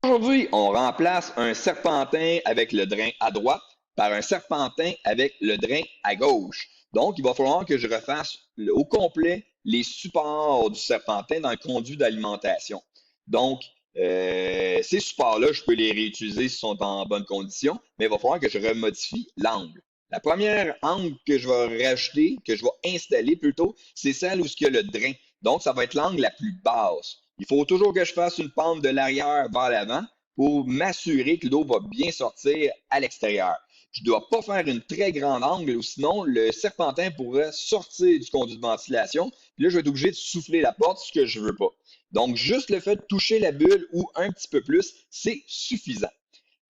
Aujourd'hui, on remplace un serpentin avec le drain à droite par un serpentin avec le drain à gauche. Donc, il va falloir que je refasse au complet les supports du serpentin dans le conduit d'alimentation. Donc, ces supports-là, je peux les réutiliser s'ils sont en bonne condition, mais il va falloir que je remodifie l'angle. La première angle que je vais rajouter, que je vais installer plutôt, c'est celle où il y a le drain. Donc, ça va être l'angle la plus basse. Il faut toujours que je fasse une pente de l'arrière vers l'avant pour m'assurer que l'eau va bien sortir à l'extérieur. Je ne dois pas faire une très grande angle ou sinon le serpentin pourrait sortir du conduit de ventilation. Puis là, je vais être obligé de souffler la porte, ce que je ne veux pas. Donc, juste le fait de toucher la bulle ou un petit peu plus, c'est suffisant.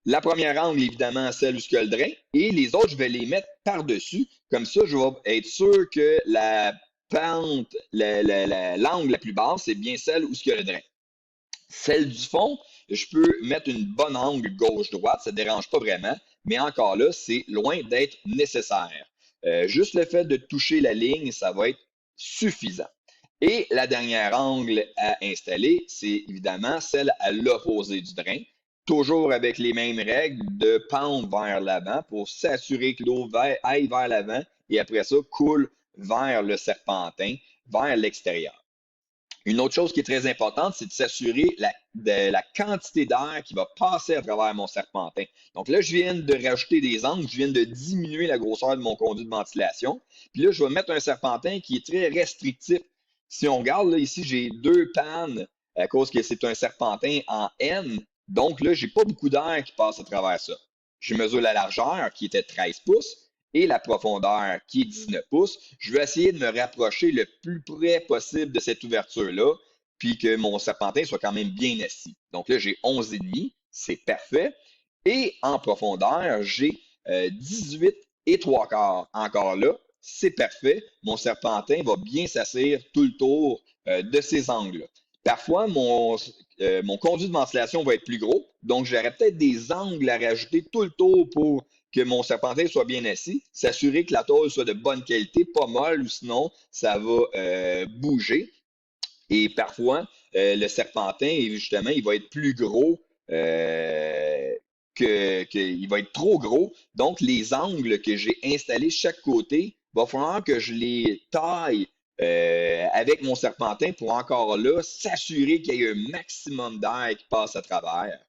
La première angle, évidemment, celle où il y a le drain, et les autres, je vais les mettre par-dessus. Comme ça, je vais être sûr que la pente, l'angle la plus basse, c'est bien celle où il y a le drain. Celle du fond, je peux mettre une bonne angle gauche-droite, ça ne dérange pas vraiment, mais encore là, c'est loin d'être nécessaire. Juste le fait de toucher la ligne, ça va être suffisant. Et la dernière angle à installer, c'est évidemment celle à l'opposé du drain, toujours avec les mêmes règles de pente vers l'avant pour s'assurer que l'eau aille vers l'avant et après ça coule vers le serpentin, vers l'extérieur. Une autre chose qui est très importante, c'est de s'assurer de la quantité d'air qui va passer à travers mon serpentin. Donc là, je viens de rajouter des angles, je viens de diminuer la grosseur de mon conduit de ventilation. Puis là, je vais mettre un serpentin qui est très restrictif. Si on regarde là, ici, j'ai deux pannes à cause que c'est un serpentin en N. Donc là, j'ai pas beaucoup d'air qui passe à travers ça. Je mesure la largeur qui était 13 pouces et la profondeur qui est 19 pouces. Je vais essayer de me rapprocher le plus près possible de cette ouverture-là, puis que mon serpentin soit quand même bien assis. Donc là, j'ai 11,5, c'est parfait. Et en profondeur, j'ai 18 et 3 quarts. Encore là, c'est parfait. Mon serpentin va bien s'asseoir tout le tour de ces angles-là. Parfois, mon conduit de ventilation va être plus gros, donc j'aurais peut-être des angles à rajouter tout le tour pour que mon serpentin soit bien assis, s'assurer que la tôle soit de bonne qualité, pas molle, ou sinon ça va bouger. Et parfois, le serpentin, justement, il va être plus gros il va être trop gros. Donc, les angles que j'ai installés chaque côté, il va falloir que je les taille avec mon serpentin pour encore là s'assurer qu'il y ait un maximum d'air qui passe à travers.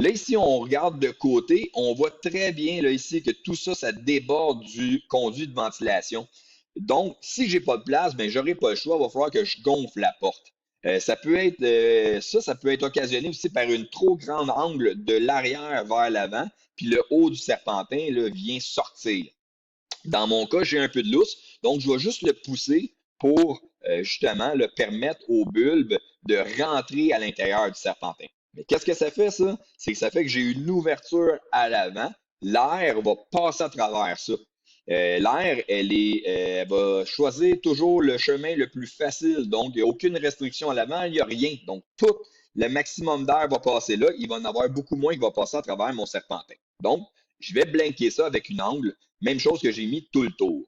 Là, ici, on regarde de côté, on voit très bien là, ici que tout ça, ça déborde du conduit de ventilation. Donc, si j'ai pas de place, ben, j'aurai pas le choix, il va falloir que je gonfle la porte. Ça peut être occasionné aussi par une trop grande angle de l'arrière vers l'avant, puis le haut du serpentin là, vient sortir. Dans mon cas, j'ai un peu de lousse, donc je vais juste le pousser pour justement le permettre au bulbe de rentrer à l'intérieur du serpentin. Mais qu'est-ce que ça fait, ça? C'est que ça fait que j'ai une ouverture à l'avant. L'air va passer à travers ça. L'air, elle va choisir toujours le chemin le plus facile. Donc, il n'y a aucune restriction à l'avant, il n'y a rien. Donc, tout le maximum d'air va passer là. Il va en avoir beaucoup moins qui va passer à travers mon serpentin. Donc, je vais blinker ça avec une angle. Même chose que j'ai mis tout le tour.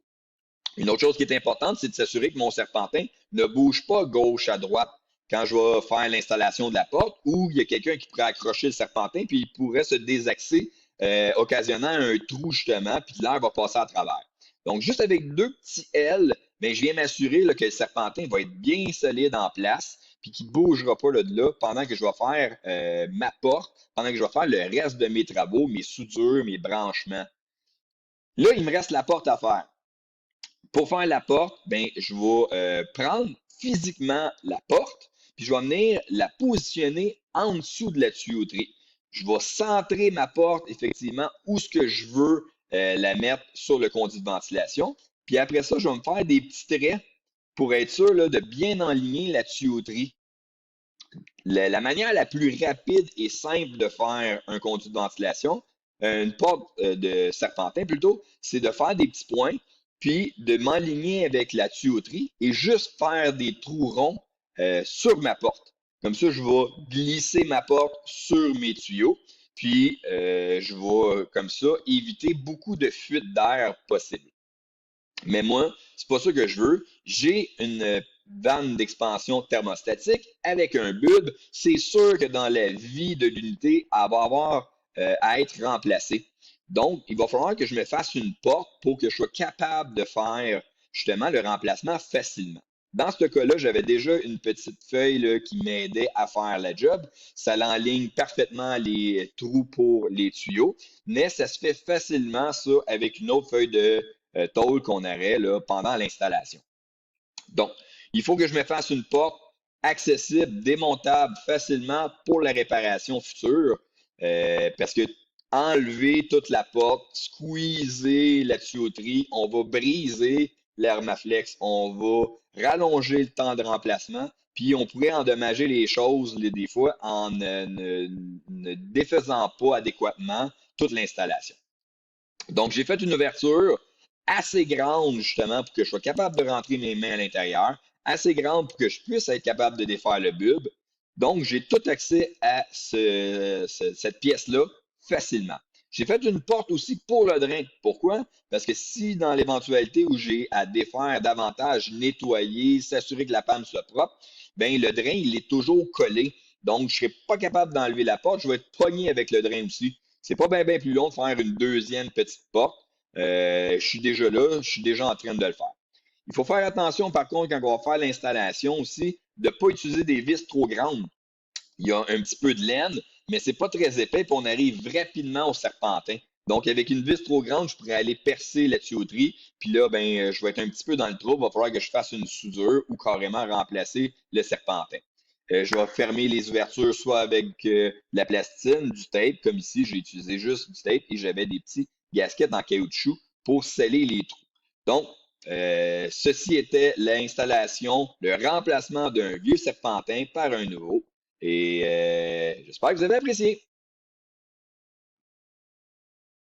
Une autre chose qui est importante, c'est de s'assurer que mon serpentin ne bouge pas gauche à droite quand je vais faire l'installation de la porte ou il y a quelqu'un qui pourrait accrocher le serpentin puis il pourrait se désaxer, occasionnant un trou justement, puis l'air va passer à travers. Donc, juste avec deux petits L, ben, je viens m'assurer là, que le serpentin va être bien solide en place puis qu'il ne bougera pas là, de là pendant que je vais faire ma porte, pendant que je vais faire le reste de mes travaux, mes soudures, mes branchements. Là, il me reste la porte à faire. Pour faire la porte, ben, je vais prendre physiquement la porte, puis je vais venir la positionner en dessous de la tuyauterie. Je vais centrer ma porte effectivement où ce que je veux la mettre sur le conduit de ventilation. Puis après ça, je vais me faire des petits traits pour être sûr là, de bien enligner la tuyauterie. La manière la plus rapide et simple de faire un conduit de ventilation, une porte de serpentin plutôt, c'est de faire des petits points, puis de m'aligner avec la tuyauterie et juste faire des trous ronds sur ma porte. Comme ça, je vais glisser ma porte sur mes tuyaux, puis je vais comme ça éviter beaucoup de fuites d'air possibles. Mais moi, c'est pas ça que je veux. J'ai une vanne d'expansion thermostatique avec un bulbe, c'est sûr que dans la vie de l'unité, elle va avoir à être remplacée. Donc, il va falloir que je me fasse une porte pour que je sois capable de faire justement le remplacement facilement. Dans ce cas-là, j'avais déjà une petite feuille là, qui m'aidait à faire la job. Ça l'enligne parfaitement les trous pour les tuyaux, mais ça se fait facilement ça avec une autre feuille de tôle qu'on aurait là, pendant l'installation. Donc, il faut que je me fasse une porte accessible, démontable facilement pour la réparation future, parce que enlever toute la porte, squeezer la tuyauterie, on va briser l'Armaflex, on va rallonger le temps de remplacement, puis on pourrait endommager les choses des fois en ne défaisant pas adéquatement toute l'installation. Donc, j'ai fait une ouverture assez grande, justement, pour que je sois capable de rentrer mes mains à l'intérieur, assez grande pour que je puisse être capable de défaire le bulbe. Donc, j'ai tout accès à cette pièce-là facilement. J'ai fait une porte aussi pour le drain. Pourquoi? Parce que si dans l'éventualité où j'ai à défaire davantage, nettoyer, s'assurer que la panne soit propre, ben le drain, il est toujours collé. Donc, je ne serai pas capable d'enlever la porte. Je vais être pogné avec le drain aussi. C'est pas bien plus long de faire une deuxième petite porte. Je suis déjà là, je suis déjà en train de le faire. Il faut faire attention, par contre, quand on va faire l'installation aussi, de ne pas utiliser des vis trop grandes. Il y a un petit peu de laine, mais c'est pas très épais, puis on arrive rapidement au serpentin. Donc, avec une vis trop grande, je pourrais aller percer la tuyauterie, puis là, ben, je vais être un petit peu dans le trou. Il va falloir que je fasse une soudure ou carrément remplacer le serpentin. Je vais fermer les ouvertures soit avec de la plastine, du tape, comme ici, j'ai utilisé juste du tape et j'avais des petits gaskets en caoutchouc pour sceller les trous. Donc, ceci était l'installation, le remplacement d'un vieux serpentin par un nouveau. Et j'espère que vous avez apprécié.